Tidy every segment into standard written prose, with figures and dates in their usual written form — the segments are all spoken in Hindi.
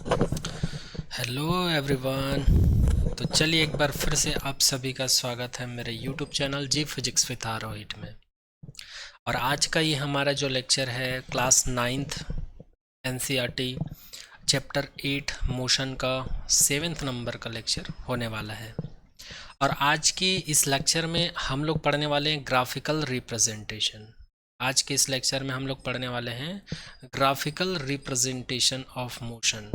Hello everyone. तो चलिए एक बार फिर से आप सभी का स्वागत है मेरे YouTube channel G physics with Arohit में। और आज का ये हमारा जो लेक्चर है class 9th NCERT chapter 8 motion का 7th नंबर का लेक्चर होने वाला है। और आज की इस लेक्चर में हम लोग पढ़ने वाले हैं ग्राफिकल रिप्रेजेंटेशन। आज के इस लेक्चर में हम लोग पढ़ने वाले हैं ग्राफिकल रिप्रेजेंटेशन ऑफ मोशन।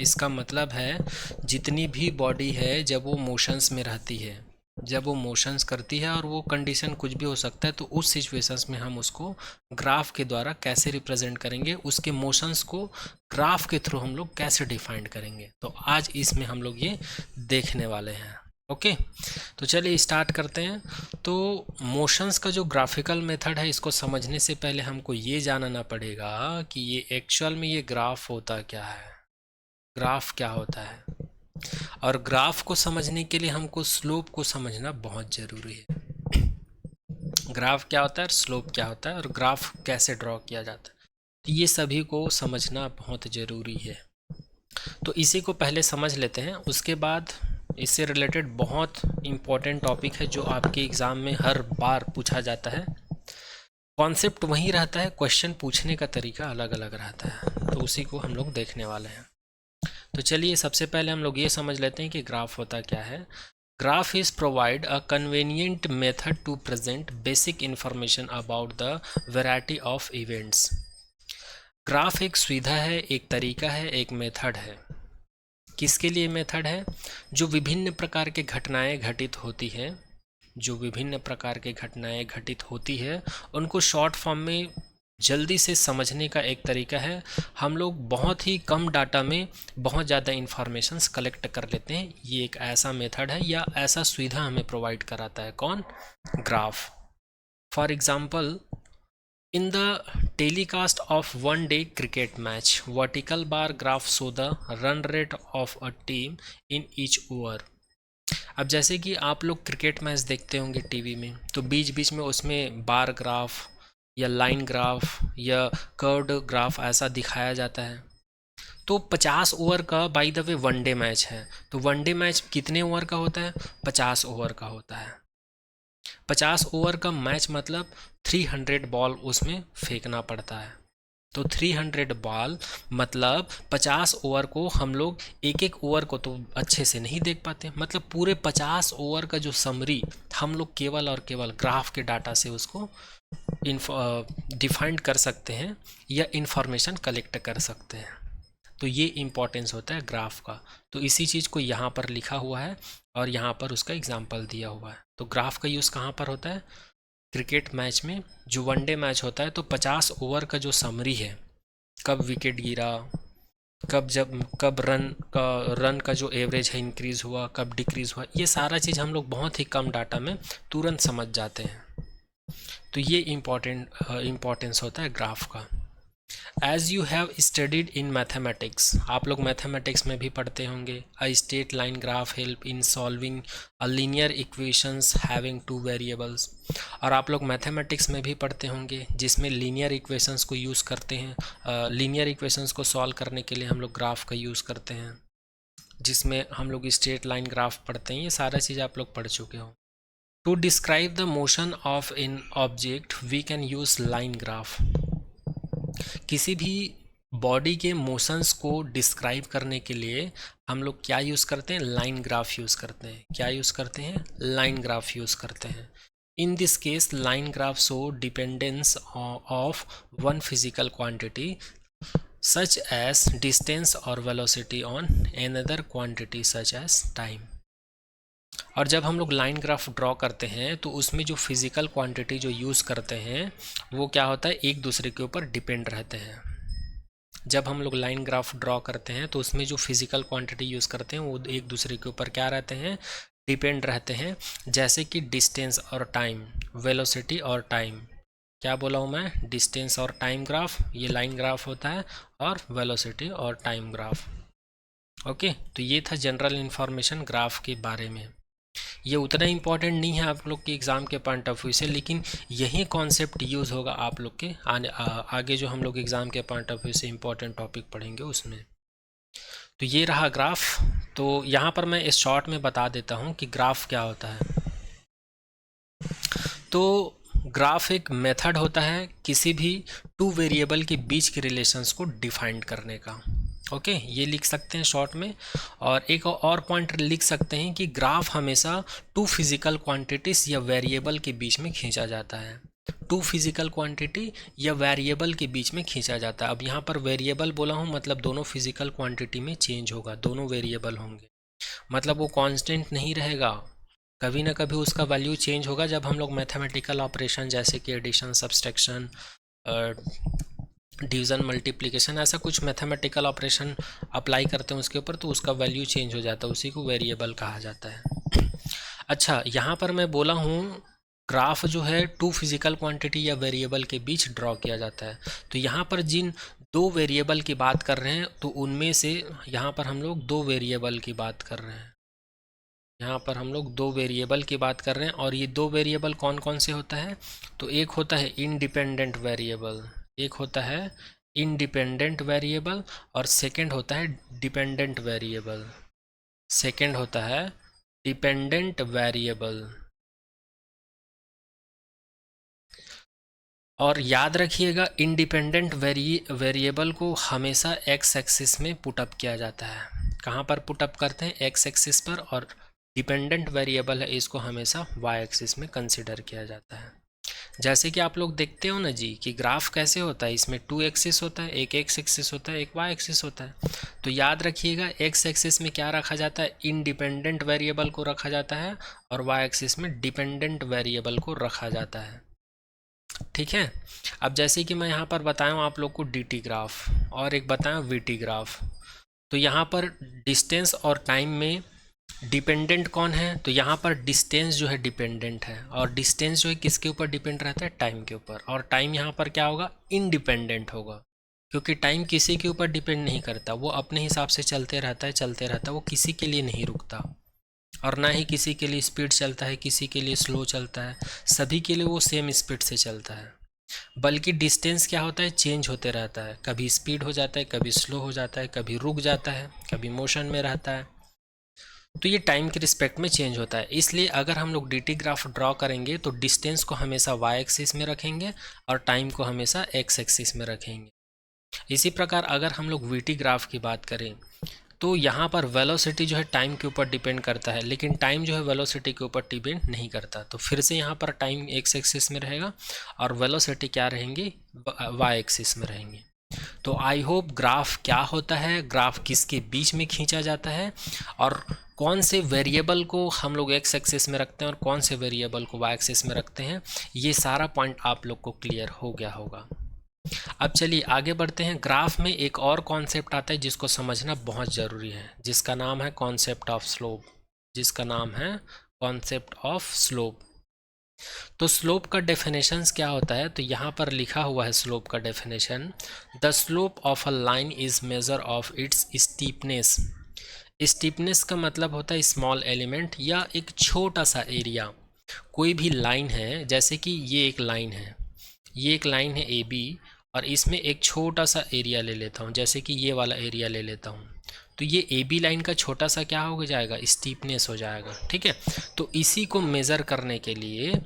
इसका मतलब है जितनी भी बॉडी है जब वो मोशंस में रहती है, जब वो मोशंस करती है और वो कंडीशन कुछ भी हो सकता है, तो उस सिचुएशंस में हम उसको ग्राफ के द्वारा कैसे रिप्रेजेंट करेंगे, उसके मोशंस को ग्राफ के थ्रू हम लोग कैसे डिफाइन करेंगे। तो आज इसमें हम लोग ये देखने वाले हैं। ओके, तो चलिए स्टार्ट करते हैं। तो मोशंस का जो ग्राफिकल मेथड है, इसको समझने से पहले हमको ये जानना पड़ेगा कि ये एक्चुअल में ये ग्राफ होता क्या है, ग्राफ क्या होता है। और ग्राफ को समझने के लिए हमको स्लोप को समझना बहुत ज़रूरी है। ग्राफ क्या होता है, स्लोप क्या होता है, और ग्राफ कैसे ड्रॉ किया जाता है, तो ये सभी को समझना बहुत ज़रूरी है। तो इसी को पहले समझ लेते हैं, उसके बाद इससे रिलेटेड बहुत इम्पोर्टेंट टॉपिक है जो आपके एग्ज़ाम में हर बार पूछा जाता है। कॉन्सेप्ट वही रहता है, क्वेश्चन पूछने का तरीका अलग अलग रहता है, तो उसी को हम लोग देखने वाले हैं। तो चलिए सबसे पहले हम लोग ये समझ लेते हैं कि ग्राफ होता क्या है। Graph is provide a convenient method to present basic information about the variety of events. Graph एक सुविधा है, एक तरीका है, एक मेथड है। किसके लिए मेथड है? जो विभिन्न प्रकार के घटनाएं घटित होती हैं, जो विभिन्न प्रकार के घटनाएं घटित होती है उनको शॉर्ट फॉर्म में जल्दी से समझने का एक तरीका है। हम लोग बहुत ही कम डाटा में बहुत ज़्यादा इंफॉर्मेशंस कलेक्ट कर लेते हैं, ये एक ऐसा मेथड है या ऐसा सुविधा हमें प्रोवाइड कराता है। कौन? Graph. For example, in the telecast of one day cricket match, vertical bar graph show the run rate of a team in each over. अब जैसे कि आप लोग क्रिकेट मैच देखते होंगे टीवी में, तो बीच बीच में उसमें बार ग्राफ या लाइन ग्राफ या कर्व्ड ग्राफ ऐसा दिखाया जाता है। तो 50 ओवर का by the way one day match है, तो वनडे मैच कितने ओवर का होता है? 50 ओवर का होता है। 50 ओवर का मैच मतलब 300 बॉल उसमें फेंकना पड़ता है। तो 300 बॉल मतलब 50 ओवर को हम लोग एक एक ओवर को तो अच्छे से नहीं देख पाते, मतलब पूरे 50 ओवर का जो समरी हम लोग केवल और केवल ग्राफ के डाटा से उसको डिफाइंड कर सकते हैं या इंफॉर्मेशन कलेक्ट कर सकते हैं। तो ये इम्पोर्टेंस होता है ग्राफ का। तो इसी चीज़ को यहाँ पर लिखा हुआ है और यहाँ पर उसका एग्जाम्पल दिया हुआ है। तो ग्राफ का यूज़ कहाँ पर होता है? क्रिकेट मैच में जो वनडे मैच होता है, तो 50 ओवर का जो समरी है, कब विकेट गिरा, कब रन का जो एवरेज है इंक्रीज़ हुआ, कब डिक्रीज़ हुआ, ये सारा चीज़ हम लोग बहुत ही कम डाटा में तुरंत समझ जाते हैं। तो ये इम्पोर्टेंस होता है ग्राफ का। As you have studied in mathematics, आप लोग मैथमेटिक्स में भी पढ़ते होंगे, a straight line graph help in solving a linear equations having two variables. और आप लोग मैथमेटिक्स में भी पढ़ते होंगे जिसमें लीनियर इक्वेशंस को यूज़ करते हैं। लीनियर इक्वेशंस को सॉल्व करने के लिए हम लोग ग्राफ का यूज़ करते हैं, जिसमें हम लोग स्ट्रेट लाइन ग्राफ पढ़ते हैं। ये सारा चीज़ आप लोग पढ़ चुके हो। To describe the motion of an object we can use line graph. किसी भी बॉडी के मोशंस को डिस्क्राइब करने के लिए हम लोग क्या यूज़ करते हैं? लाइन ग्राफ यूज़ करते हैं। क्या यूज़ करते हैं? लाइन ग्राफ यूज़ करते हैं। In this case line graph show dependence of one physical quantity such as distance और velocity on another quantity such as time. और जब हम लोग लाइन ग्राफ ड्रॉ करते हैं तो उसमें जो फिज़िकल क्वांटिटी जो यूज़ करते हैं वो क्या होता है? एक दूसरे के ऊपर डिपेंड रहते हैं। जब हम लोग लाइन ग्राफ ड्रॉ करते हैं तो उसमें जो फिज़िकल क्वांटिटी यूज़ करते हैं वो एक दूसरे के ऊपर क्या रहते हैं? डिपेंड रहते हैं। जैसे कि डिस्टेंस और टाइम, वेलोसिटी और टाइम। क्या बोला हूँ मैं? डिस्टेंस और टाइम ग्राफ ये लाइन ग्राफ होता है, और वेलोसिटी और टाइम ग्राफ। ओके, तो ये था जनरल इन्फॉर्मेशन ग्राफ के बारे में। ये उतना इम्पॉर्टेंट नहीं है आप लोग के एग्ज़ाम के पॉइंट ऑफ व्यू से, लेकिन यही कॉन्सेप्ट यूज़ होगा आप लोग के आगे जो हम लोग एग्ज़ाम के पॉइंट ऑफ व्यू से इम्पॉर्टेंट टॉपिक पढ़ेंगे उसमें। तो ये रहा ग्राफ। तो यहाँ पर मैं इस शॉर्ट में बता देता हूँ कि ग्राफ क्या होता है। तो ग्राफ एक मेथड होता है किसी भी टू वेरिएबल के बीच के रिलेशंस को डिफाइन करने का। ओके, ये लिख सकते हैं शॉर्ट में। और एक और पॉइंट लिख सकते हैं कि ग्राफ हमेशा टू फिजिकल क्वांटिटीज या वेरिएबल के बीच में खींचा जाता है। टू फिजिकल क्वांटिटी या वेरिएबल के बीच में खींचा जाता है। अब यहाँ पर वेरिएबल बोला हूँ मतलब दोनों फिजिकल क्वांटिटी में चेंज होगा, दोनों वेरिएबल होंगे, मतलब वो कांस्टेंट नहीं रहेगा, कभी ना कभी उसका वैल्यू चेंज होगा। जब हम लोग मैथमेटिकल ऑपरेशन जैसे कि एडिशन, सब्सट्रैक्शन, डिवीज़न, मल्टीप्लिकेशन, ऐसा कुछ मैथमेटिकल ऑपरेशन अप्लाई करते हैं उसके ऊपर, तो उसका वैल्यू चेंज हो जाता है, उसी को वेरिएबल कहा जाता है। अच्छा, यहाँ पर मैं बोला हूँ ग्राफ जो है टू फिजिकल क्वांटिटी या वेरिएबल के बीच ड्रॉ किया जाता है। तो यहाँ पर जिन दो वेरिएबल की बात कर रहे हैं तो उनमें से यहाँ पर हम लोग दो वेरिएबल की बात कर रहे हैं। यहाँ पर हम लोग दो वेरिएबल की बात कर रहे हैं। और ये दो वेरिएबल कौन कौन से होता है? तो एक होता है इंडिपेंडेंट वेरिएबल, एक होता है इंडिपेंडेंट वेरिएबल, और सेकंड होता है डिपेंडेंट वेरिएबल। सेकंड होता है डिपेंडेंट वेरिएबल। और याद रखिएगा इंडिपेंडेंट वेरिएबल को हमेशा एक्स एक्सिस में पुटअप किया जाता है। कहाँ पर पुटअप करते हैं? एक्स एक्सिस पर। और डिपेंडेंट वेरिएबल है, इसको हमेशा वाई एक्सिस में कंसिडर किया जाता है। जैसे कि आप लोग देखते हो ना जी कि ग्राफ कैसे होता है, इसमें टू एक्सिस होता है, एक एक्स एक्सिस होता है, एक वाई एक्सिस होता है। तो याद रखिएगा एक्स एक्सिस में क्या रखा जाता है? इंडिपेंडेंट वेरिएबल को रखा जाता है, और वाई एक्सिस में डिपेंडेंट वेरिएबल को रखा जाता है। ठीक है। अब जैसे कि मैं यहाँ पर बताया हूँ आप लोग को डी टी ग्राफ और एक बताया वी टी ग्राफ। तो यहाँ पर डिस्टेंस और टाइम में डिपेंडेंट कौन है? तो यहाँ पर डिस्टेंस जो है डिपेंडेंट है, और डिस्टेंस जो है किसके ऊपर डिपेंड रहता है? टाइम के ऊपर। और टाइम यहाँ पर क्या होगा? इंडिपेंडेंट होगा, क्योंकि टाइम किसी के ऊपर डिपेंड नहीं करता, वो अपने हिसाब से चलते रहता है, चलते रहता है, वो किसी के लिए नहीं रुकता। और ना ही किसी के लिए स्पीड चलता है, किसी के लिए स्लो चलता है, सभी के लिए वो सेम स्पीड से चलता है। बल्कि डिस्टेंस क्या होता है? चेंज होते रहता है, कभी स्पीड हो जाता है, कभी स्लो हो जाता है, कभी रुक जाता है, कभी मोशन में रहता है। तो ये टाइम के रिस्पेक्ट में चेंज होता है। इसलिए अगर हम लोग डी ग्राफ ड्रॉ करेंगे तो डिस्टेंस को हमेशा वाई एक्सिस में रखेंगे और टाइम को हमेशा एक्स एक्सिस में रखेंगे। इसी प्रकार अगर हम लोग वी ग्राफ की बात करें तो यहाँ पर वेलोसिटी जो है टाइम के ऊपर डिपेंड करता है, लेकिन टाइम जो है वेलोसिटी के ऊपर डिपेंड नहीं करता। तो फिर से यहाँ पर टाइम एक्स एक्सिस में रहेगा और वेलोसिटी क्या रहेंगी? वाई एक्सिस में रहेंगे। तो आई होप ग्राफ क्या होता है, ग्राफ किसके बीच में खींचा जाता है, और कौन से वेरिएबल को हम लोग एक्स एक्सिस में रखते हैं और कौन से वेरिएबल को वाई एक्सिस में रखते हैं, ये सारा पॉइंट आप लोग को क्लियर हो गया होगा। अब चलिए आगे बढ़ते हैं। ग्राफ में एक और कॉन्सेप्ट आता है जिसको समझना बहुत ज़रूरी है, जिसका नाम है कॉन्सेप्ट ऑफ स्लोप। जिसका नाम है कॉन्सेप्ट ऑफ स्लोप। तो स्लोप का डेफिनेशंस क्या होता है? तो यहाँ पर लिखा हुआ है स्लोप का definition, the slope of a line is measure of its steepness. Steepness का मतलब होता है स्मॉल एलिमेंट या एक छोटा सा एरिया। कोई भी लाइन है, जैसे कि ये एक लाइन है, ये एक लाइन है ए बी, और इसमें एक छोटा सा एरिया ले लेता हूँ, जैसे कि ये वाला एरिया ले लेता हूँ, तो ये ए बी लाइन का छोटा सा क्या हो जाएगा? स्टीपनेस हो जाएगा। ठीक है। तो इसी को मेज़र करने के लिए,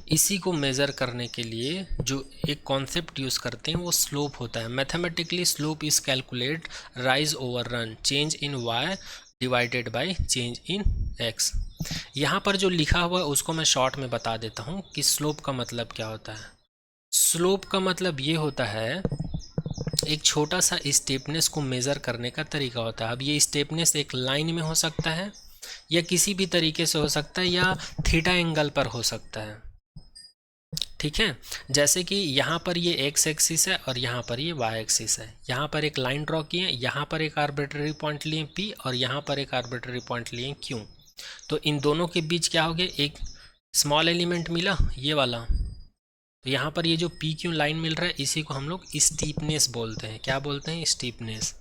इसी को मेज़र करने के लिए जो एक कॉन्सेप्ट यूज़ करते हैं वो स्लोप होता है। Mathematically slope is calculate rise over run change in Y divided by change in X. यहाँ पर जो लिखा हुआ है उसको मैं शॉर्ट में बता देता हूँ कि स्लोप का मतलब क्या होता है। स्लोप का मतलब ये होता है एक छोटा सा स्टेपनेस को मेज़र करने का तरीका होता है। अब ये स्टेपनेस एक लाइन में हो सकता है या किसी भी तरीके से हो सकता है या थीटा एंगल पर हो सकता है। ठीक है। जैसे कि यहाँ पर ये एक्स एक्सिस है और यहाँ पर ये वाई एक्सिस है। यहाँ पर एक लाइन ड्रॉ किए, यहाँ पर एक आर्बिट्ररी पॉइंट लिए पी और यहाँ पर एक आर्बिट्ररी पॉइंट लिए क्यू। तो इन दोनों के बीच क्या हो गया? एक स्मॉल एलिमेंट मिला, ये वाला। तो यहाँ पर ये जो पी क्यू लाइन मिल रहा है इसी को हम लोग स्टीपनेस बोलते हैं। क्या बोलते हैं? स्टीपनेस।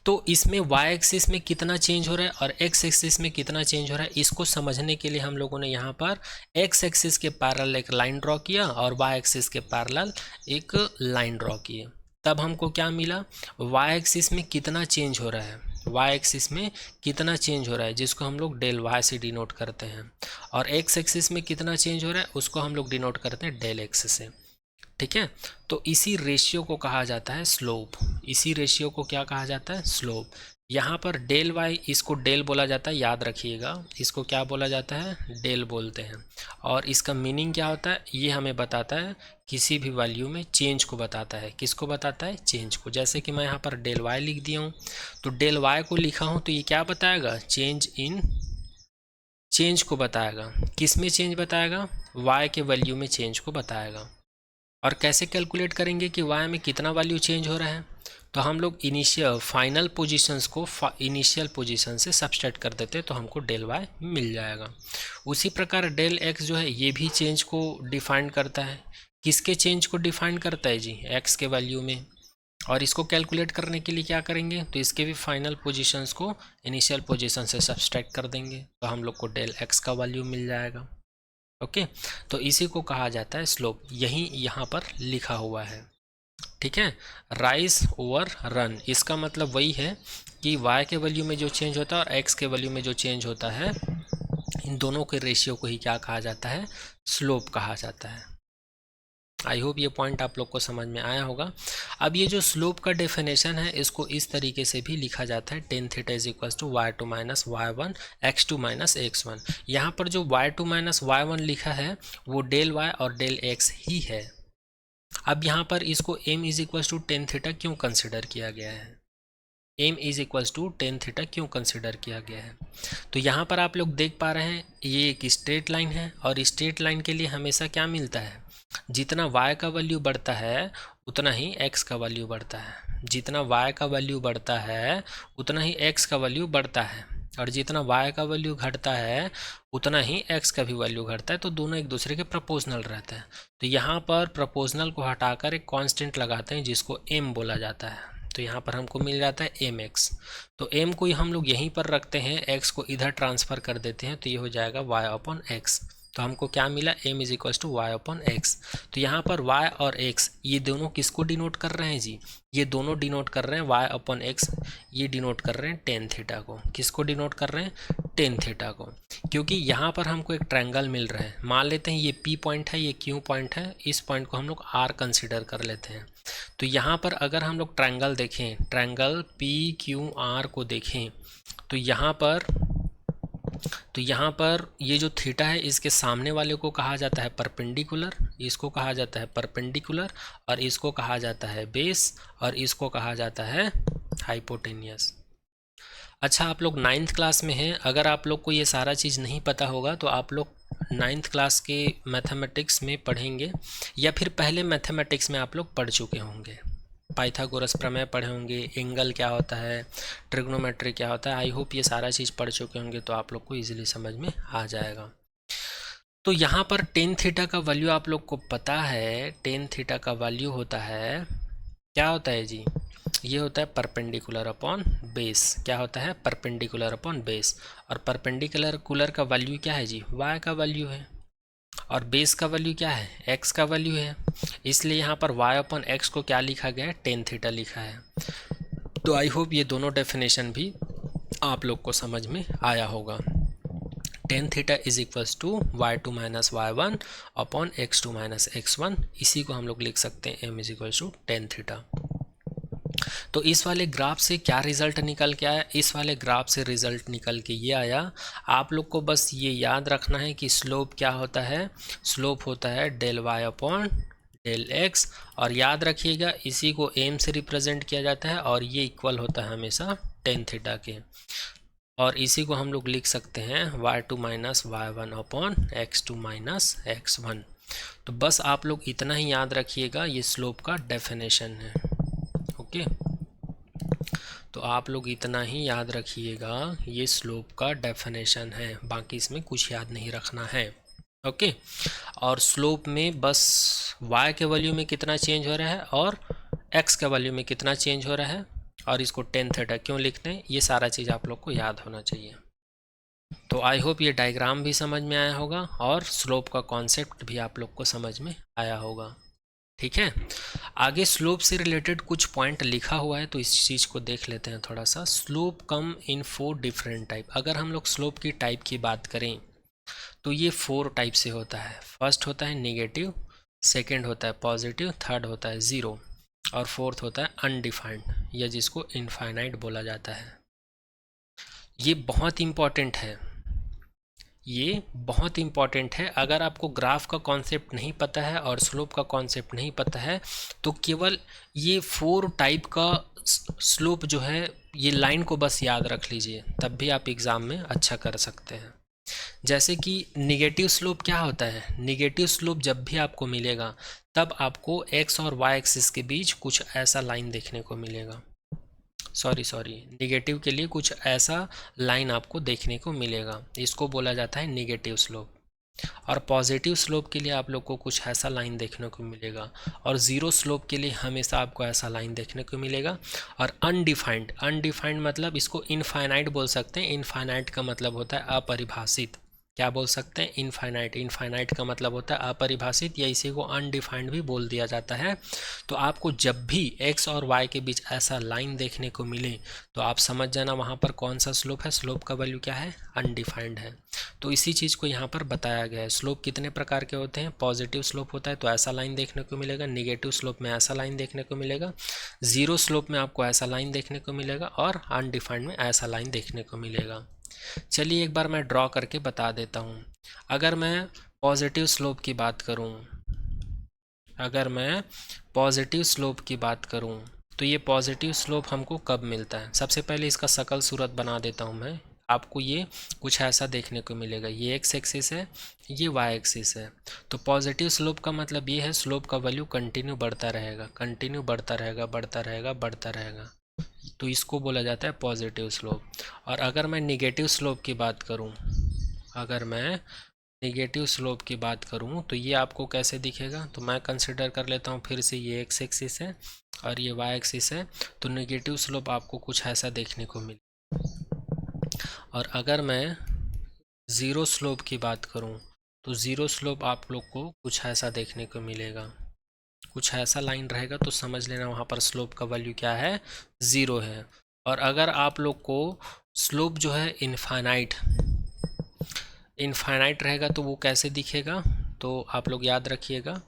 तो इसमें वाई एक्सिस में कितना चेंज हो रहा है और एक्स एक्सिस में कितना चेंज हो रहा है, इसको समझने के लिए हम लोगों ने यहाँ पर एक्स एक्सिस के पैरेलल एक लाइन ड्रॉ किया और वाई एक्सिस के पैरेलल एक लाइन ड्रॉ किए। तब हमको क्या मिला, वाई एक्सिस में कितना चेंज हो रहा है, वाई एक्सिस में कितना चेंज हो रहा है जिसको हम लोग डेल वाई से डिनोट करते हैं, और एक्स एक्सिस में कितना चेंज हो रहा है उसको हम लोग डिनोट करते हैं डेल एक्स से। ठीक है, तो इसी रेशियो को कहा जाता है स्लोप, इसी रेशियो को क्या कहा जाता है, स्लोप। यहाँ पर डेल वाई, इसको डेल बोला जाता है, याद रखिएगा, इसको क्या बोला जाता है, डेल बोलते हैं। और इसका मीनिंग क्या होता है, ये हमें बताता है किसी भी वैल्यू में चेंज को बताता है, किसको बताता है, चेंज को। जैसे कि मैं यहाँ पर डेल वाई लिख दिया हूँ, तो डेल वाई को लिखा हूँ तो ये क्या बताएगा, चेंज इन, चेंज को बताएगा, किस में चेंज बताएगा, वाई के वैल्यू में चेंज को बताएगा। और कैसे कैलकुलेट करेंगे कि वाई में कितना वैल्यू चेंज हो रहा है, तो हम लोग इनिशियल फाइनल पोजीशंस को इनिशियल पोजीशन से सब्सट्रैक्ट कर देते तो हमको डेल वाई मिल जाएगा। उसी प्रकार डेल एक्स जो है ये भी चेंज को डिफाइन करता है, किसके चेंज को डिफाइन करता है जी, एक्स के वैल्यू में। और इसको कैलकुलेट करने के लिए क्या करेंगे, तो इसके भी फाइनल पोजीशंस को इनिशियल पोजीशन से सब्सट्रैक्ट कर देंगे तो हम लोग को डेल एक्स का वैल्यू मिल जाएगा। ओके, तो इसी को कहा जाता है स्लोप, यही यहाँ पर लिखा हुआ है। ठीक है, राइज ओवर रन, इसका मतलब वही है कि y के वैल्यू में जो चेंज होता है और x के वैल्यू में जो चेंज होता है, इन दोनों के रेशियो को ही क्या कहा जाता है, स्लोप कहा जाता है। आई होप ये पॉइंट आप लोग को समझ में आया होगा। अब ये जो स्लोप का डेफिनेशन है इसको इस तरीके से भी लिखा जाता है, tan theta is equal to y2 minus y1 x2 minus x1। यहाँ पर जो y2 माइनस y1 लिखा है वो डेल y और डेल x ही है। अब यहाँ पर इसको m is equal to tan theta क्यों कंसिडर किया गया है, m is equal to tan theta क्यों कंसिडर किया गया है, तो यहाँ पर आप लोग देख पा रहे हैं ये एक स्ट्रेट लाइन है, और स्ट्रेट लाइन के लिए हमेशा क्या मिलता है, जितना y का वैल्यू बढ़ता है उतना ही x का वैल्यू बढ़ता है, जितना y का वैल्यू बढ़ता है उतना ही x का वैल्यू बढ़ता है, और जितना y का वैल्यू घटता है उतना ही x का भी वैल्यू घटता है, तो दोनों एक दूसरे के प्रोपोर्शनल रहते हैं। तो यहाँ पर प्रोपोर्शनल को हटाकर एक कांस्टेंट लगाते हैं जिसको m बोला जाता है, तो यहाँ पर हमको मिल जाता है mx। तो m को हम लोग यहीं पर रखते हैं, x को इधर ट्रांसफ़र कर देते हैं, तो ये हो जाएगा y अपॉन x। तो हमको क्या मिला, m is equal to Y upon X. तो यहाँ पर y और x ये दोनों किसको डिनोट कर रहे हैं जी, ये दोनों डिनोट कर रहे हैं y अपॉन x, ये डिनोट कर रहे हैं टेन थीटा को। किसको डिनोट कर रहे हैं, टेन थीटा को, क्योंकि यहाँ पर हमको एक ट्रायंगल मिल रहा है। मान लेते हैं ये p पॉइंट है, ये q पॉइंट है, इस पॉइंट को हम लोग r कंसिडर कर लेते हैं। तो यहाँ पर अगर हम लोग ट्रायंगल देखें, ट्रायंगल PQR को देखें, तो यहाँ पर ये जो थीटा है इसके सामने वाले को कहा जाता है परपेंडिकुलर, इसको कहा जाता है परपेंडिकुलर, और इसको कहा जाता है बेस, और इसको कहा जाता है हाइपोटेनियस। अच्छा, आप लोग 9th क्लास में हैं, अगर आप लोग को ये सारा चीज़ नहीं पता होगा तो आप लोग 9th क्लास के मैथमेटिक्स में पढ़ेंगे, या फिर पहले मैथमेटिक्स में आप लोग पढ़ चुके होंगे, पाइथागोरस प्रमेय पढ़े होंगे, एंगल क्या होता है, ट्रिग्नोमेट्री क्या होता है। आई होप ये सारा चीज़ पढ़ चुके होंगे तो आप लोग को इजीली समझ में आ जाएगा। तो यहाँ पर टेन थीटा का वैल्यू आप लोग को पता है, टेन थीटा का वैल्यू होता है, क्या होता है जी, ये होता है परपेंडिकुलर अपॉन बेस। क्या होता है, परपेंडिकुलर अपॉन बेस। और परपेंडिकुलर का वैल्यू क्या है जी, y का वैल्यू है, और बेस का वैल्यू क्या है, x का वैल्यू है, इसलिए यहाँ पर y अपॉन एक्स को क्या लिखा गया है, टेन थीटा लिखा है। तो आई होप ये दोनों डेफिनेशन भी आप लोग को समझ में आया होगा। Tan theta is equals to y2 minus y1 upon x2 minus x1, इसी को हम लोग लिख सकते हैं m is equals to tan theta. तो इस वाले ग्राफ से क्या रिजल्ट निकल के आया, इस वाले ग्राफ से रिजल्ट निकल के ये आया, आप लोग को बस ये याद रखना है कि स्लोप क्या होता है, स्लोप होता है del Y upon del X, और याद रखिएगा इसी को m से रिप्रेजेंट किया जाता है, और ये इक्वल होता है हमेशा टेन थीटा के, और इसी को हम लोग लिख सकते हैं y2 minus y1 upon x2 minus x1। तो बस आप लोग इतना ही याद रखिएगा, ये स्लोप का डेफिनेशन है। ओके, तो आप लोग इतना ही याद रखिएगा, ये स्लोप का डेफिनेशन है, बाकी इसमें कुछ याद नहीं रखना है। ओके, और स्लोप में बस y के वैल्यू में कितना चेंज हो रहा है और x के वैल्यू में कितना चेंज हो रहा है, और इसको टेन थीटा क्यों लिखते हैं, ये सारा चीज़ आप लोग को याद होना चाहिए। तो आई होप ये डायग्राम भी समझ में आया होगा और स्लोप का कॉन्सेप्ट भी आप लोग को समझ में आया होगा। ठीक है, आगे स्लोप से रिलेटेड कुछ पॉइंट लिखा हुआ है, तो इस चीज़ को देख लेते हैं थोड़ा सा। स्लोप कम इन 4 डिफरेंट टाइप। अगर हम लोग स्लोप की टाइप की बात करें तो ये 4 टाइप से होता है। फर्स्ट होता है नेगेटिव, सेकंड होता है पॉजिटिव, थर्ड होता है ज़ीरो, और फोर्थ होता है अनडिफाइंड, या जिसको इनफाइनाइट बोला जाता है। ये बहुत इम्पॉर्टेंट है, ये बहुत इम्पॉर्टेंट है। अगर आपको ग्राफ का कॉन्सेप्ट नहीं पता है और स्लोप का कॉन्सेप्ट नहीं पता है तो केवल ये 4 टाइप का स्लोप जो है, ये लाइन को बस याद रख लीजिए, तब भी आप एग्ज़ाम में अच्छा कर सकते हैं। जैसे कि निगेटिव स्लोप क्या होता है? निगेटिव स्लोप जब भी आपको मिलेगा तब आपको एक्स और वाई एक्सिस के बीच कुछ ऐसा लाइन देखने को मिलेगा। सॉरी, निगेटिव के लिए कुछ ऐसा लाइन आपको देखने को मिलेगा, इसको बोला जाता है निगेटिव स्लोप। और पॉजिटिव स्लोप के लिए आप लोग को कुछ ऐसा लाइन देखने को मिलेगा, और ज़ीरो स्लोप के लिए हमेशा आपको ऐसा लाइन देखने को मिलेगा। और अनडिफाइंड मतलब इसको इनफाइनाइट बोल सकते हैं। इनफाइनाइट का मतलब होता है अपरिभाषित। क्या बोल सकते हैं? इनफाइनाइट का मतलब होता है अपरिभाषित, या इसी को अनडिफाइंड भी बोल दिया जाता है। तो आपको जब भी एक्स और वाई के बीच ऐसा लाइन देखने को मिले तो आप समझ जाना वहाँ पर कौन सा स्लोप है। स्लोप का वैल्यू क्या है? अनडिफाइंड है। तो इसी चीज़ को यहाँ पर बताया गया है। स्लोप कितने प्रकार के होते हैं? पॉजिटिव स्लोप होता है तो ऐसा लाइन देखने को मिलेगा, निगेटिव स्लोप में ऐसा लाइन देखने को मिलेगा, ज़ीरो स्लोप में आपको ऐसा लाइन देखने को मिलेगा, और अनडिफाइंड में ऐसा लाइन देखने को मिलेगा। चलिए एक बार मैं ड्रॉ करके बता देता हूँ। अगर मैं पॉजिटिव स्लोप की बात करूँ, तो ये पॉजिटिव स्लोप हमको कब मिलता है? सबसे पहले इसका शकल सूरत बना देता हूँ मैं। आपको ये कुछ ऐसा देखने को मिलेगा। ये एक्स एक्सिस है, ये वाई एक्सिस है। तो पॉजिटिव स्लोप का मतलब ये है स्लोप का वैल्यू कंटिन्यू बढ़ता रहेगा। तो इसको बोला जाता है पॉजिटिव स्लोप। और अगर मैं निगेटिव स्लोप की बात करूं, तो ये आपको कैसे दिखेगा? तो मैं कंसिडर कर लेता हूं फिर से, ये एक्स एक्सिस है और ये वाई एक्सिस है। तो निगेटिव स्लोप आपको कुछ ऐसा देखने को मिले। और अगर मैं ज़ीरो स्लोप की बात करूं, तो ज़ीरो स्लोप आप लोग को कुछ ऐसा देखने को मिलेगा। कुछ ऐसा लाइन रहेगा तो समझ लेना वहाँ पर स्लोप का वैल्यू क्या है? ज़ीरो है। और अगर आप लोग को स्लोप जो है इनफाइनाइट रहेगा तो वो कैसे दिखेगा? तो आप लोग याद रखिएगा,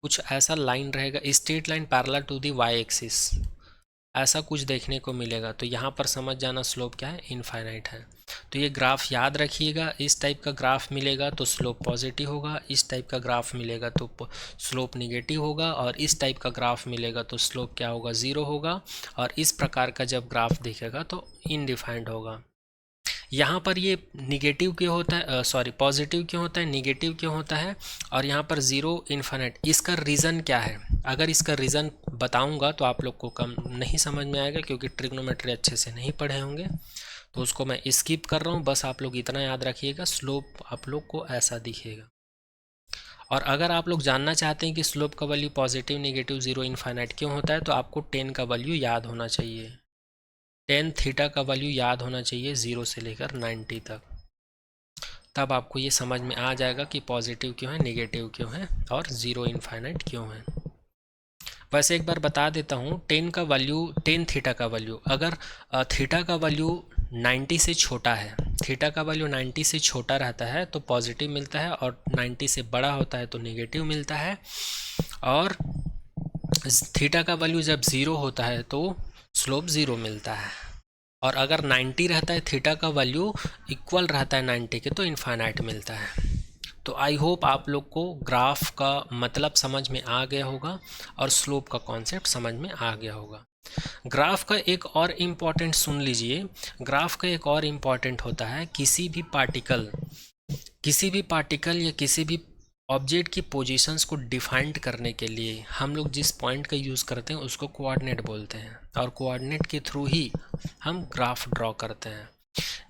कुछ ऐसा लाइन रहेगा, straight line parallel to the Y axis, ऐसा कुछ देखने को मिलेगा। तो यहाँ पर समझ जाना स्लोप क्या है? इनफाइनाइट है। तो ये ग्राफ याद रखिएगा। इस टाइप का ग्राफ मिलेगा तो स्लोप पॉजिटिव होगा, इस टाइप का ग्राफ मिलेगा तो स्लोप निगेटिव होगा, और इस टाइप का ग्राफ मिलेगा तो स्लोप क्या होगा? ज़ीरो होगा। और इस प्रकार का जब ग्राफ दिखेगा तो इनडिफाइंड होगा। यहाँ पर ये निगेटिव क्यों होता है, पॉजिटिव क्यों होता है, निगेटिव क्यों होता है, और यहाँ पर ज़ीरो इन्फिनिट, इसका रीज़न क्या है? अगर इसका रीज़न बताऊँगा तो आप लोग को कम नहीं समझ में आएगा, क्योंकि ट्रिग्नोमेट्री अच्छे से नहीं पढ़े होंगे, तो उसको मैं स्किप कर रहा हूँ। बस आप लोग इतना याद रखिएगा, स्लोप आप लोग को ऐसा दिखेगा। और अगर आप लोग जानना चाहते हैं कि स्लोप का value positive, negative, zero, infinite क्यों होता है, तो आपको 10 का वैल्यू याद होना चाहिए। टेन थीटा का वैल्यू याद होना चाहिए 0 से लेकर 90 तक। तब आपको ये समझ में आ जाएगा कि पॉजिटिव क्यों है, नेगेटिव क्यों है, और ज़ीरो इनफाइनाइट क्यों है। वैसे एक बार बता देता हूँ, टेन थीटा का वैल्यू, अगर थीटा का वैल्यू 90 से छोटा है, थीटा का वैल्यू 90 से छोटा रहता है तो पॉजिटिव मिलता है, और 90 से बड़ा होता है तो नेगेटिव मिलता है। और थीटा का वैल्यू जब 0 होता है तो स्लोप 0 मिलता है। और अगर 90 रहता है, थीटा का वैल्यू इक्वल रहता है 90 के, तो इनफाइनाइट मिलता है। तो आई होप आप लोग को ग्राफ का मतलब समझ में आ गया होगा और स्लोप का कॉन्सेप्ट समझ में आ गया होगा। ग्राफ का एक और इम्पॉर्टेंट सुन लीजिए, ग्राफ का एक और इम्पॉर्टेंट होता है, किसी भी पार्टिकल या किसी भी ऑब्जेक्ट की पोजीशंस को डिफाइंड करने के लिए हम लोग जिस पॉइंट का यूज़ करते हैं उसको कोऑर्डिनेट बोलते हैं, और कोऑर्डिनेट के थ्रू ही हम ग्राफ ड्रॉ करते हैं।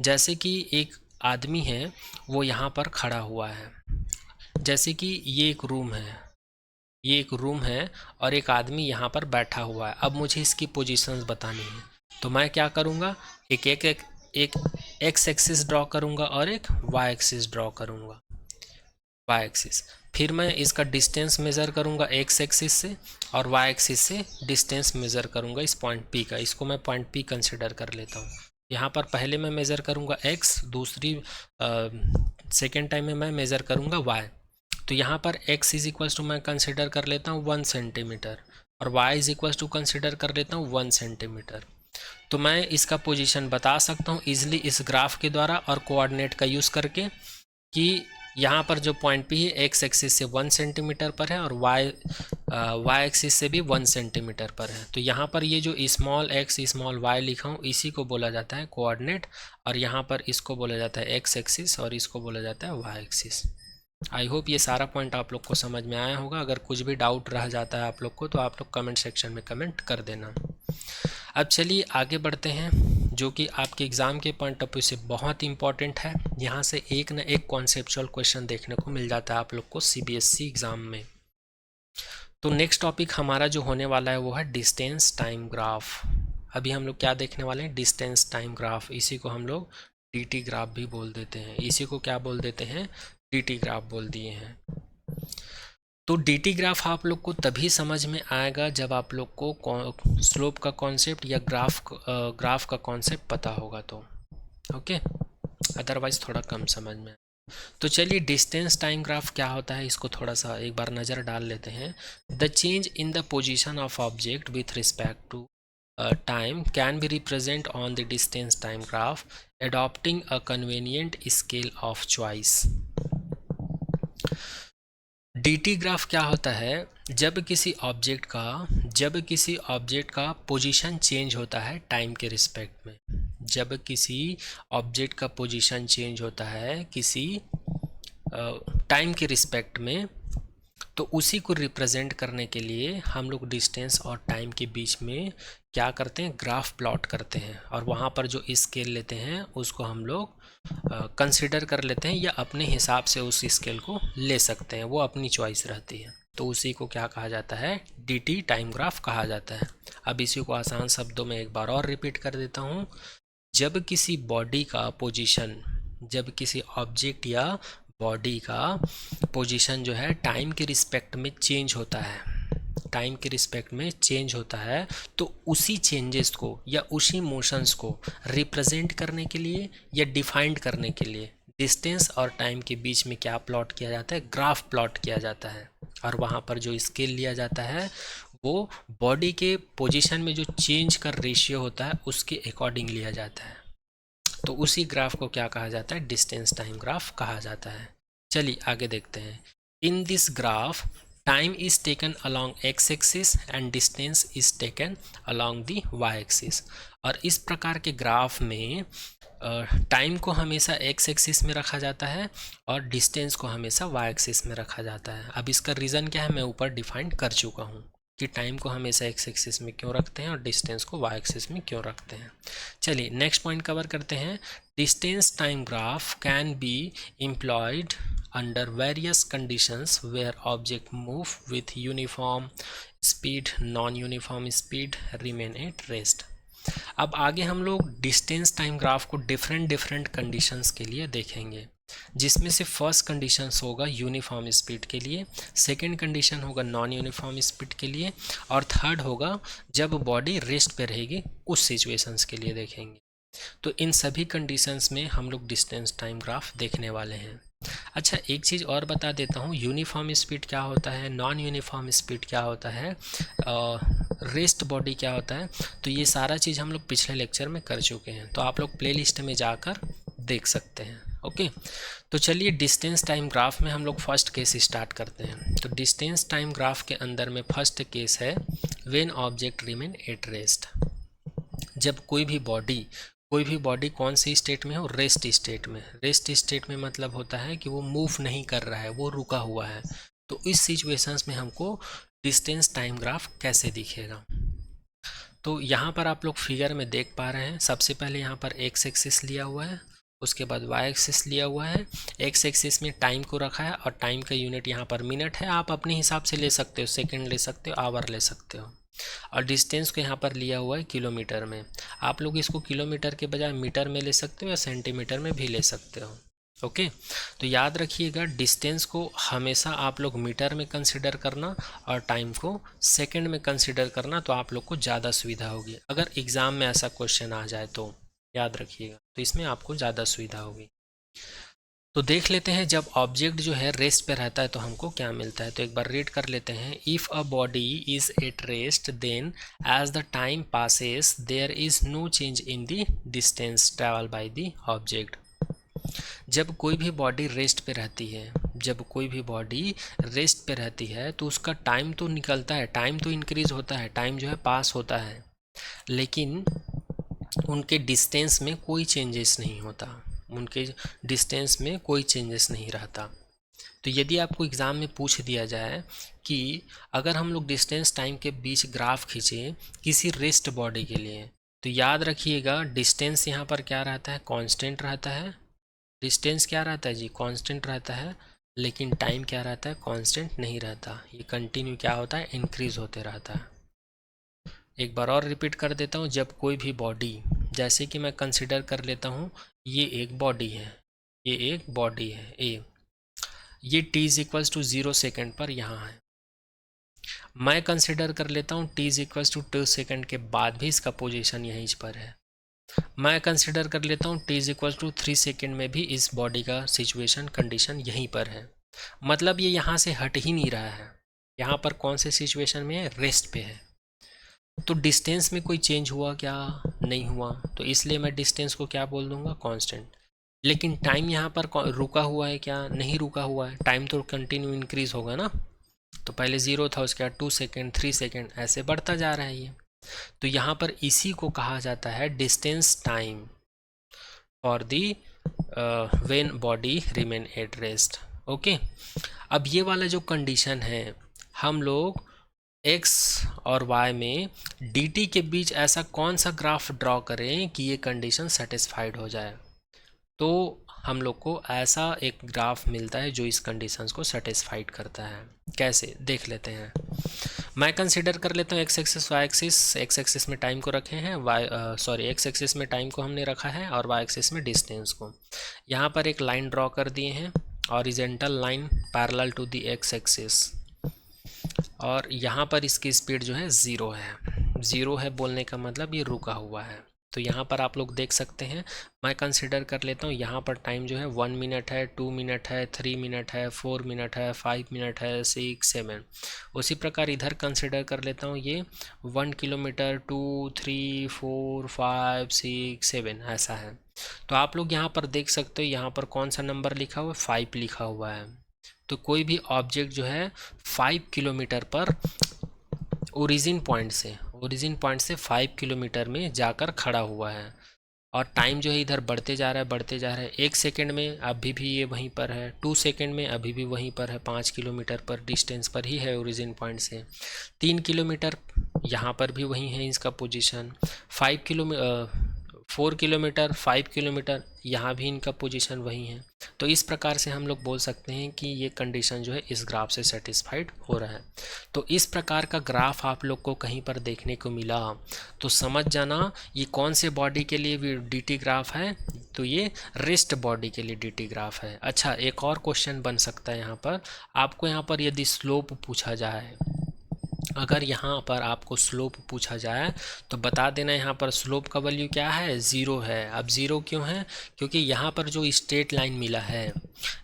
जैसे कि एक आदमी है, वो यहाँ पर खड़ा हुआ है, जैसे कि ये एक रूम है और एक आदमी यहाँ पर बैठा हुआ है। अब मुझे इसकी पोजीशंस बतानी है, तो मैं क्या करूँगा, एक एक्स एक्सिस ड्रॉ करूँगा और एक वाई एक्सिस ड्रॉ करूँगा। वाई एक्सिस, फिर मैं इसका डिस्टेंस मेज़र करूँगा एक्स एक्सिस से और वाई एक्सिस से डिस्टेंस मेज़र करूँगा इस पॉइंट पी का। इसको मैं पॉइंट पी कंसिडर कर लेता हूँ। यहाँ पर पहले मैं मेज़र करूँगा एक्स, दूसरी सेकेंड टाइम में मैं मेज़र करूँगा वाई। तो यहाँ पर x इज इक्वल्स टू मैं कंसिडर कर लेता हूँ 1 सेंटीमीटर और y is equals to consider कर लेता हूँ 1 सेंटीमीटर। तो मैं इसका पोजीशन बता सकता हूँ इजीली इस ग्राफ के द्वारा और कोऑर्डिनेट का यूज़ करके कि यहाँ पर जो पॉइंट P है x एक्सिस से 1 सेंटीमीटर पर है और y एक्सिस से भी 1 सेंटीमीटर पर है। तो यहाँ पर ये जो स्मॉल x स्मॉल y लिखा हूँ इसी को बोला जाता है कोऑर्डिनेट, और यहाँ पर इसको बोला जाता है x एक्सिस और इसको बोला जाता है y एक्सिस। आई होप ये सारा पॉइंट आप लोग को समझ में आया होगा। अगर कुछ भी डाउट रह जाता है आप लोग को तो आप लोग कमेंट सेक्शन में कमेंट कर देना। अब चलिए आगे बढ़ते हैं, जो कि आपके एग्ज़ाम के पॉइंट ऑफ व्यू से बहुत इंपॉर्टेंट है। यहाँ से एक न एक कॉन्सेप्चुअल क्वेश्चन देखने को मिल जाता है आप लोग को सीबीएसई एग्ज़ाम में। तो नेक्स्ट टॉपिक हमारा जो होने वाला है वो है डिस्टेंस टाइम ग्राफ। अभी हम लोग क्या देखने वाले हैं, डिस्टेंस टाइम ग्राफ। इसी को हम लोग डीटी ग्राफ भी बोल देते हैं। इसी को क्या बोल देते हैं, डीटी ग्राफ बोल दिए हैं। तो डीटी ग्राफ आप लोग को तभी समझ में आएगा जब आप लोग को स्लोप का कॉन्सेप्ट या ग्राफ का कॉन्सेप्ट पता होगा तो, ओके, अदरवाइज थोड़ा कम समझ में। तो चलिए डिस्टेंस टाइम ग्राफ क्या होता है इसको थोड़ा सा एक बार नज़र डाल लेते हैं। The change in the position of object with respect to time can be represented on the distance time graph adopting a convenient scale of choice। dt graph क्या होता है, जब किसी ऑब्जेक्ट का पोजीशन चेंज होता है टाइम के रिस्पेक्ट में। जब किसी ऑब्जेक्ट का पोजीशन चेंज होता है किसी टाइम के रिस्पेक्ट में, तो उसी को रिप्रेजेंट करने के लिए हम लोग डिस्टेंस और टाइम के बीच में क्या करते हैं, ग्राफ प्लॉट करते हैं। और वहाँ पर जो स्केल लेते हैं उसको हम लोग कंसिडर कर लेते हैं या अपने हिसाब से उस स्केल को ले सकते हैं, वो अपनी चॉइस रहती है। तो उसी को क्या कहा जाता है, डीटी टाइम ग्राफ कहा जाता है। अब इसी को आसान शब्दों में एक बार और रिपीट कर देता हूँ। जब किसी बॉडी का पोजीशन, जब किसी ऑब्जेक्ट या बॉडी का पोजीशन जो है टाइम के रिस्पेक्ट में चेंज होता है, टाइम के रिस्पेक्ट में चेंज होता है, तो उसी चेंजेस को या उसी मोशंस को रिप्रेजेंट करने के लिए या डिफाइंड करने के लिए डिस्टेंस और टाइम के बीच में क्या प्लॉट किया जाता है, ग्राफ प्लॉट किया जाता है। और वहाँ पर जो स्केल लिया जाता है वो बॉडी के पोजीशन में जो चेंज का रेशियो होता है उसके अकॉर्डिंग लिया जाता है। तो उसी ग्राफ को क्या कहा जाता है, डिस्टेंस टाइम ग्राफ कहा जाता है। चलिए आगे देखते हैं। In this graph time is taken along X axis and distance is taken along the Y axis. और इस प्रकार के ग्राफ में टाइम को हमेशा एक्स एक्सिस में रखा जाता है और डिस्टेंस को हमेशा वाई एक्सिस में रखा जाता है। अब इसका रीज़न क्या है मैं ऊपर डिफाइन कर चुका हूँ कि टाइम को हमेशा एक्स एक्सिस में क्यों रखते हैं और डिस्टेंस को वाई एक्सिस में क्यों रखते हैं। चलिए नेक्स्ट पॉइंट कवर करते हैं। Distance time graph can be employed under various conditions where object move with uniform speed, non uniform speed, remain at rest. अब आगे हम लोग डिस्टेंस टाइम ग्राफ को डिफरेंट कंडीशंस के लिए देखेंगे, जिसमें से फर्स्ट कंडीशन होगा यूनिफॉर्म स्पीड के लिए, सेकंड कंडीशन होगा नॉन यूनिफॉर्म स्पीड के लिए, और थर्ड होगा जब बॉडी रेस्ट पे रहेगी उस सिचुएशंस के लिए देखेंगे। तो इन सभी कंडीशंस में हम लोग डिस्टेंस टाइम ग्राफ देखने वाले हैं। अच्छा एक चीज़ और बता देता हूँ, यूनिफॉर्म स्पीड क्या होता है, नॉन यूनिफॉर्म स्पीड क्या होता है, रेस्ट बॉडी क्या होता है, तो ये सारा चीज़ हम लोग पिछले लेक्चर में कर चुके हैं, तो आप लोग प्लेलिस्ट में जाकर देख सकते हैं। ओके तो चलिए डिस्टेंस टाइम ग्राफ में हम लोग फर्स्ट केस स्टार्ट करते हैं। तो डिस्टेंस टाइम ग्राफ के अंदर में फर्स्ट केस है when object remain at rest. जब कोई भी बॉडी कौन सी स्टेट में हो, रेस्ट स्टेट में। रेस्ट स्टेट में मतलब होता है कि वो मूव नहीं कर रहा है, वो रुका हुआ है। तो इस सिचुएशंस में हमको डिस्टेंस टाइम ग्राफ कैसे दिखेगा, तो यहाँ पर आप लोग फिगर में देख पा रहे हैं। सबसे पहले यहाँ पर एक्स एक्सिस लिया हुआ है, उसके बाद वाई एक्सिस लिया हुआ है। एक्स एक्सिस में टाइम को रखा है और टाइम का यूनिट यहाँ पर मिनट है, आप अपने हिसाब से ले सकते हो, सेकंड ले सकते हो, आवर ले सकते हो। और डिस्टेंस को यहाँ पर लिया हुआ है किलोमीटर में। आप लोग इसको किलोमीटर के बजाय मीटर में ले सकते हो या सेंटीमीटर में भी ले सकते हो। ओके, तो याद रखिएगा डिस्टेंस को हमेशा आप लोग मीटर में कंसिडर करना और टाइम को सेकंड में कंसिडर करना, तो आप लोग को ज़्यादा सुविधा होगी। अगर एग्ज़ाम में ऐसा क्वेश्चन आ जाए तो याद रखिएगा, तो इसमें आपको ज़्यादा सुविधा होगी। तो देख लेते हैं जब ऑब्जेक्ट जो है रेस्ट पे रहता है तो हमको क्या मिलता है। तो एक बार रीड कर लेते हैं। If a body is at rest then as the time passes there is no change in the distance travel by the object. जब कोई भी बॉडी रेस्ट पे रहती है, जब कोई भी बॉडी रेस्ट पे रहती है तो उसका टाइम तो निकलता है, टाइम तो इंक्रीज होता है, टाइम जो है पास होता है, लेकिन उनके डिस्टेंस में कोई चेंजेस नहीं होता, उनके डिस्टेंस में कोई चेंजेस नहीं रहता। तो यदि आपको एग्ज़ाम में पूछ दिया जाए कि अगर हम लोग डिस्टेंस टाइम के बीच ग्राफ खींचें किसी रेस्ट बॉडी के लिए, तो याद रखिएगा डिस्टेंस यहाँ पर क्या रहता है, कांस्टेंट रहता है। डिस्टेंस क्या रहता है जी, कांस्टेंट रहता है, लेकिन टाइम क्या रहता है, कांस्टेंट नहीं रहता। ये कंटिन्यू क्या होता है, इंक्रीज होते रहता है। एक बार और रिपीट कर देता हूँ। जब कोई भी बॉडी, जैसे कि मैं कंसिडर कर लेता हूँ ये एक बॉडी है, ये एक बॉडी है ए, ये t is equals to 0 second पर यहाँ है। मैं कंसिडर कर लेता हूँ t is equals to 2 second के बाद भी इसका पोजीशन यहीं पर है। मैं कंसिडर कर लेता हूँ t is equals to 3 second में भी इस बॉडी का सिचुएशन कंडीशन यहीं पर है। मतलब ये यहाँ से हट ही नहीं रहा है, यहाँ पर कौन से सिचुएशन में है, रेस्ट पे है। तो डिस्टेंस में कोई चेंज हुआ क्या, नहीं हुआ, तो इसलिए मैं डिस्टेंस को क्या बोल दूंगा, कांस्टेंट। लेकिन टाइम यहाँ पर रुका हुआ है क्या, नहीं रुका हुआ है, टाइम तो कंटिन्यू इंक्रीज होगा ना। तो पहले 0 था, उसके बाद 2 सेकेंड, 3 सेकेंड, ऐसे बढ़ता जा रहा है ये। तो यहाँ पर इसी को कहा जाता है distance time for the when body remain at rest. Okay, अब ये वाला जो कंडीशन है, हम लोग x और y में dt के बीच ऐसा कौन सा ग्राफ ड्रॉ करें कि ये कंडीशन सेटिस्फाइड हो जाए। तो हम लोग को ऐसा एक ग्राफ मिलता है जो इस कंडीशंस को सेटिस्फाइड करता है। कैसे, देख लेते हैं। मैं कंसिडर कर लेता हूँ x axis y axis. x axis में टाइम को रखे हैं, x एक्सिस में टाइम को हमने रखा है और y एक्सिस में डिस्टेंस को। यहाँ पर एक लाइन ड्रॉ कर दिए हैं, horizontal line parallel to the x axis, और यहाँ पर इसकी स्पीड जो है 0 है। 0 है बोलने का मतलब ये रुका हुआ है। तो यहाँ पर आप लोग देख सकते हैं, मैं कंसिडर कर लेता हूँ यहाँ पर टाइम जो है 1 मिनट है, 2 मिनट है, 3 मिनट है, 4 मिनट है, 5 मिनट है, 6, 7। उसी प्रकार इधर कंसिडर कर लेता हूँ ये 1 किलोमीटर, 2, 3, 4, 5, 6, 7 ऐसा है। तो आप लोग यहाँ पर देख सकते हो, यहाँ पर कौन सा नंबर लिखा हुआ है, 5 लिखा हुआ है। तो कोई भी ऑब्जेक्ट जो है 5 किलोमीटर पर ओरिजिन पॉइंट से 5 किलोमीटर में जाकर खड़ा हुआ है, और टाइम जो है इधर बढ़ते जा रहा है, बढ़ते जा रहा है। 1 सेकेंड में अभी भी ये वहीं पर है, 2 सेकेंड में अभी भी वहीं पर है, 5 किलोमीटर पर डिस्टेंस पर ही है ओरिजिन पॉइंट से। 3 किलोमीटर यहाँ पर भी वहीं है इसका पोजीशन। 4 किलोमीटर, 5 किलोमीटर यहाँ भी इनका पोजीशन वही है। तो इस प्रकार से हम लोग बोल सकते हैं कि ये कंडीशन जो है इस ग्राफ से सेटिस्फाइड हो रहा है। तो इस प्रकार का ग्राफ आप लोग को कहीं पर देखने को मिला तो समझ जाना ये कौन से बॉडी के लिए dt ग्राफ है, तो ये रेस्ट बॉडी के लिए dt ग्राफ है। अच्छा, एक और क्वेश्चन बन सकता है यहाँ पर, आपको यहाँ पर यदि स्लोप पूछा जाए, अगर यहाँ पर आपको स्लोप पूछा जाए तो बता देना यहाँ पर स्लोप का वैल्यू क्या है, 0 है। अब 0 क्यों है, क्योंकि यहाँ पर जो स्ट्रेट लाइन मिला है,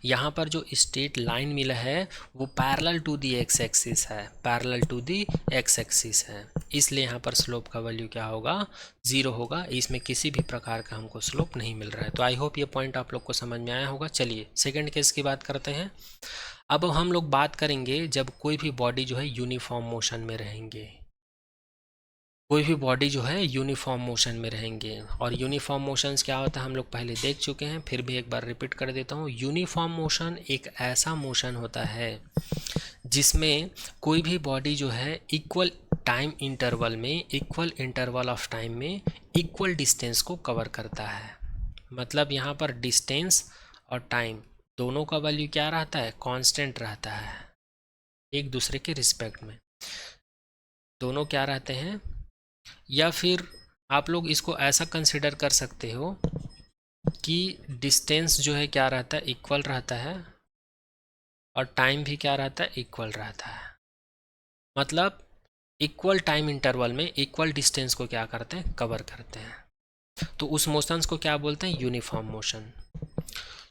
यहाँ पर जो स्ट्रेट लाइन मिला है वो parallel to the x axis है, parallel to the x axis है, इसलिए यहाँ पर स्लोप का वैल्यू क्या होगा, 0 होगा। इसमें किसी भी प्रकार का हमको स्लोप नहीं मिल रहा है। तो आई होप ये पॉइंट आप लोग को समझ में आया होगा। चलिए सेकेंड केस की बात करते हैं। अब हम लोग बात करेंगे जब कोई भी बॉडी जो है यूनिफॉर्म मोशन में रहेंगे, कोई भी बॉडी जो है यूनिफॉर्म मोशन में रहेंगे। और यूनिफॉर्म मोशंस क्या होता है हम लोग पहले देख चुके हैं, फिर भी एक बार रिपीट कर देता हूँ। यूनिफॉर्म मोशन एक ऐसा मोशन होता है जिसमें कोई भी बॉडी जो है इक्वल टाइम इंटरवल में, इक्वल इंटरवल ऑफ टाइम में इक्वल डिस्टेंस को कवर करता है। मतलब यहाँ पर डिस्टेंस और टाइम दोनों का वैल्यू क्या रहता है, कांस्टेंट रहता है, एक दूसरे के रिस्पेक्ट में दोनों क्या रहते हैं। या फिर आप लोग इसको ऐसा कंसिडर कर सकते हो कि डिस्टेंस जो है क्या रहता है, इक्वल रहता है, और टाइम भी क्या रहता है, इक्वल रहता है। मतलब इक्वल टाइम इंटरवल में इक्वल डिस्टेंस को क्या करते हैं, कवर करते हैं। तो उस मोशंस को क्या बोलते हैं, यूनिफॉर्म मोशन।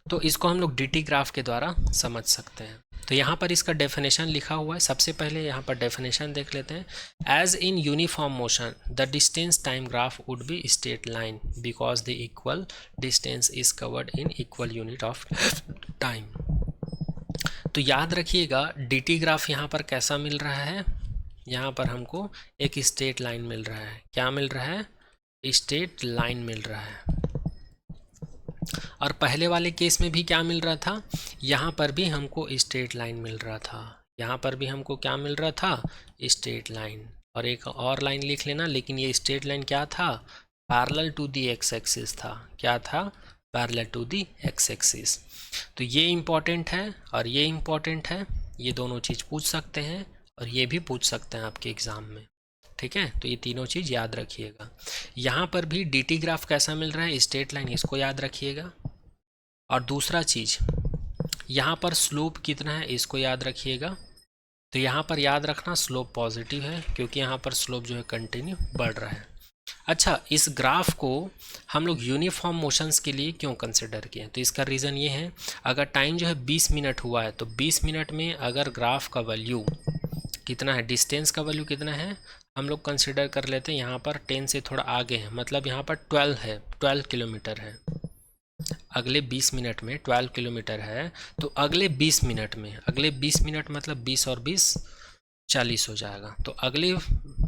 तो इसको हम लोग dt ग्राफ के द्वारा समझ सकते हैं। तो यहाँ पर इसका डेफिनेशन लिखा हुआ है। सबसे पहले यहाँ पर डेफिनेशन देख लेते हैं। As in uniform motion the distance time graph would be straight line because the equal distance is covered in equal unit of time. तो याद रखिएगा dt ग्राफ यहाँ पर कैसा मिल रहा है, यहाँ पर हमको एक स्ट्रेट लाइन मिल रहा है। क्या मिल रहा है, स्ट्रेट लाइन मिल रहा है। और पहले वाले केस में भी क्या मिल रहा था, यहाँ पर भी हमको स्ट्रेट लाइन मिल रहा था। यहाँ पर भी हमको क्या मिल रहा था, स्ट्रेट लाइन। और एक और लाइन लिख लेना, लेकिन ये स्ट्रेट लाइन क्या था, parallel to the x axis था। क्या था, parallel to the x axis. तो ये इम्पॉर्टेंट है और ये इम्पॉर्टेंट है, ये दोनों चीज़ पूछ सकते हैं और ये भी पूछ सकते हैं आपके एग्ज़ाम में। ठीक है, तो ये तीनों चीज़ याद रखिएगा। यहाँ पर भी dt ग्राफ कैसा मिल रहा है, स्ट्रेट लाइन, इसको याद रखिएगा। और दूसरा चीज़, यहाँ पर स्लोप कितना है, इसको याद रखिएगा। तो यहाँ पर याद रखना स्लोप पॉजिटिव है, क्योंकि यहाँ पर स्लोप जो है कंटिन्यू बढ़ रहा है। अच्छा, इस ग्राफ को हम लोग यूनिफॉर्म मोशंस के लिए क्यों कंसिडर किए, तो इसका रीज़न ये है, अगर टाइम जो है 20 मिनट हुआ है, तो 20 मिनट में अगर ग्राफ का वैल्यू कितना है, डिस्टेंस का वैल्यू कितना है, हम लोग कंसिडर कर लेते हैं यहाँ पर 10 से थोड़ा आगे है, मतलब यहाँ पर 12 है, 12 किलोमीटर है। अगले 20 मिनट में 12 किलोमीटर है, तो अगले 20 मिनट में, अगले 20 मिनट मतलब 20 और 20 40 हो जाएगा। तो अगले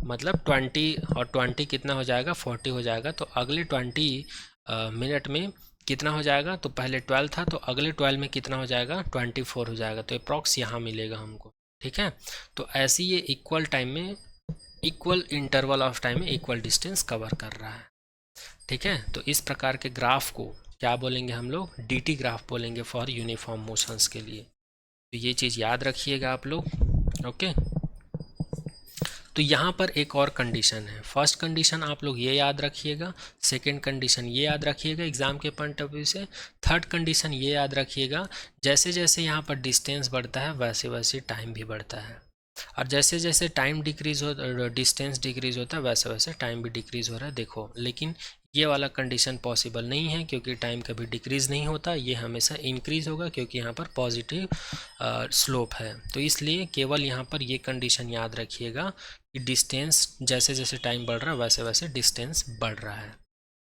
मतलब 20 और 20 कितना हो जाएगा, 40 हो जाएगा। तो अगले 20 मिनट में कितना हो जाएगा, तो पहले 12 था, तो अगले 12 में कितना हो जाएगा, 24 हो जाएगा। तो अप्रॉक्स यहाँ मिलेगा हमको। ठीक है, तो ऐसे ये इक्वल टाइम में, इक्वल इंटरवल ऑफ टाइम में इक्वल डिस्टेंस कवर कर रहा है। ठीक है, तो इस प्रकार के ग्राफ को क्या बोलेंगे हम लोग, dt ग्राफ बोलेंगे फॉर यूनिफॉर्म मोशंस के लिए। तो ये चीज़ याद रखिएगा आप लोग। ओके, तो यहाँ पर एक और कंडीशन है। फर्स्ट कंडीशन आप लोग ये याद रखिएगा, सेकंड कंडीशन ये याद रखिएगा एग्जाम के पॉइंट ऑफ व्यू से, थर्ड कंडीशन ये याद रखिएगा, जैसे जैसे यहाँ पर डिस्टेंस बढ़ता है वैसे वैसे टाइम भी बढ़ता है, और जैसे जैसे टाइम डिक्रीज हो, डिस्टेंस डिक्रीज होता है, वैसे वैसे टाइम भी डिक्रीज हो रहा है। देखो, लेकिन ये वाला कंडीशन पॉसिबल नहीं है, क्योंकि टाइम कभी डिक्रीज़ नहीं होता, ये हमेशा इंक्रीज़ होगा, क्योंकि यहाँ पर पॉजिटिव स्लोप है। तो इसलिए केवल यहाँ पर ये कंडीशन याद रखिएगा कि डिस्टेंस जैसे जैसे टाइम बढ़ रहा है वैसे वैसे डिस्टेंस बढ़ रहा है।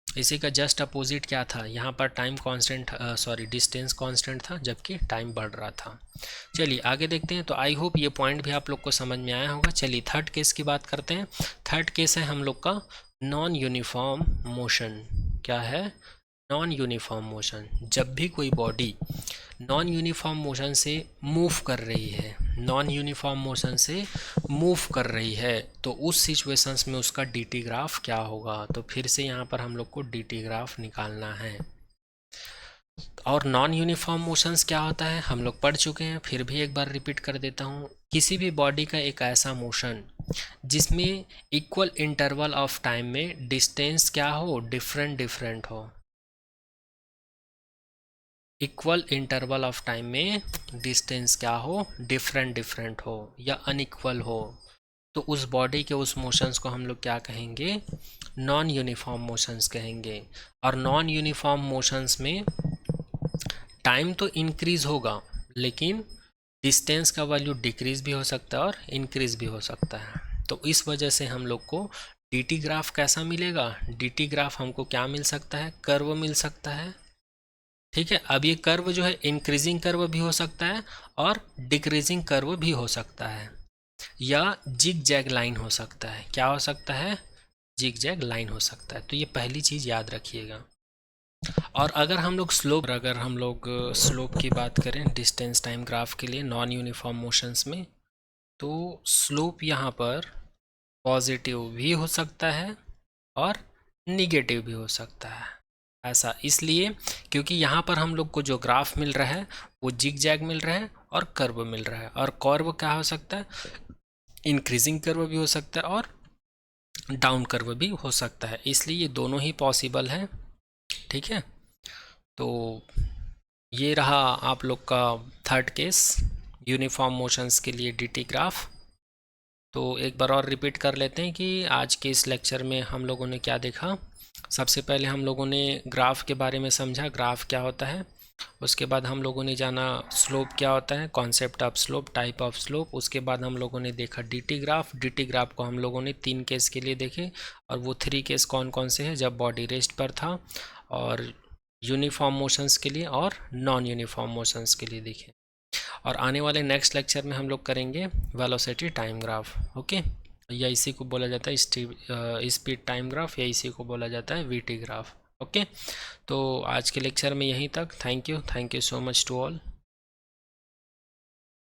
इसी का जस्ट अपोजिट क्या था, यहाँ पर time constant, sorry distance constant था, जबकि टाइम बढ़ रहा था। चलिए आगे देखते हैं। तो आई होप ये पॉइंट भी आप लोग को समझ में आया होगा। चलिए थर्ड केस की बात करते हैं। थर्ड केस है हम लोग का नॉन यूनिफॉर्म मोशन। क्या है, नॉन यूनिफॉर्म मोशन। जब भी कोई बॉडी नॉन यूनिफॉर्म मोशन से मूव कर रही है, नॉन यूनिफॉर्म मोशन से मूव कर रही है, तो उस सिचुएशंस में उसका dt ग्राफ क्या होगा। तो फिर से यहाँ पर हम लोग को dt ग्राफ निकालना है। और नॉन यूनिफॉर्म मोशंस क्या होता है हम लोग पढ़ चुके हैं, फिर भी एक बार रिपीट कर देता हूँ। किसी भी बॉडी का एक ऐसा मोशन जिसमें इक्वल इंटरवल ऑफ टाइम में डिस्टेंस क्या हो, डिफरेंट डिफरेंट हो। इक्वल इंटरवल ऑफ टाइम में डिस्टेंस क्या हो, डिफरेंट डिफरेंट हो या अनइक्वल हो, तो उस बॉडी के उस मोशंस को हम लोग क्या कहेंगे, नॉन यूनिफॉर्म मोशंस कहेंगे। और नॉन यूनिफॉर्म मोशंस में टाइम तो इंक्रीज होगा, लेकिन डिस्टेंस का वैल्यू डिक्रीज भी हो सकता है और इंक्रीज भी हो सकता है। तो इस वजह से हम लोग को dt ग्राफ कैसा मिलेगा, dt ग्राफ हमको क्या मिल सकता है, कर्व मिल सकता है। ठीक है, अब ये कर्व जो है इंक्रीजिंग कर्व भी हो सकता है और डिक्रीजिंग कर्व भी हो सकता है, या जिग जैग लाइन हो सकता है। क्या हो सकता है, जिग जैग लाइन हो सकता है। तो ये पहली चीज़ याद रखिएगा। और अगर हम लोग स्लोप की बात करें डिस्टेंस टाइम ग्राफ के लिए नॉन यूनिफॉर्म मोशंस में, तो स्लोप यहाँ पर पॉजिटिव भी हो सकता है और निगेटिव भी हो सकता है। ऐसा इसलिए क्योंकि यहाँ पर हम लोग को जो ग्राफ मिल रहा है वो जिग जैग मिल रहा है और कर्व मिल रहा है। और कर्व क्या हो सकता है, इंक्रीजिंग कर्व भी हो सकता है और डाउन कर्व भी हो सकता है, इसलिए ये दोनों ही पॉसिबल है। ठीक है, तो ये रहा आप लोग का थर्ड केस, यूनिफॉर्म मोशंस के लिए डीटी ग्राफ। तो एक बार और रिपीट कर लेते हैं कि आज के इस लेक्चर में हम लोगों ने क्या देखा। सबसे पहले हम लोगों ने ग्राफ के बारे में समझा, ग्राफ क्या होता है। उसके बाद हम लोगों ने जाना स्लोप क्या होता है, concept of slope, type of slope. उसके बाद हम लोगों ने देखा डीटी ग्राफ। डीटी ग्राफ को हम लोगों ने 3 केस के लिए देखे, और वो 3 केस कौन कौन से हैं, जब बॉडी रेस्ट पर था, और यूनिफॉर्म मोशंस के लिए, और नॉन यूनिफॉर्म मोशंस के लिए देखे। और आने वाले नेक्स्ट लेक्चर में हम लोग करेंगे वेलोसिटी टाइम ग्राफ। ओके, या इसी को बोला जाता है स्पीड टाइम ग्राफ, या इसी को बोला जाता है वीटी ग्राफ। ओके, तो आज के लेक्चर में यहीं तक। Thank you so much to all.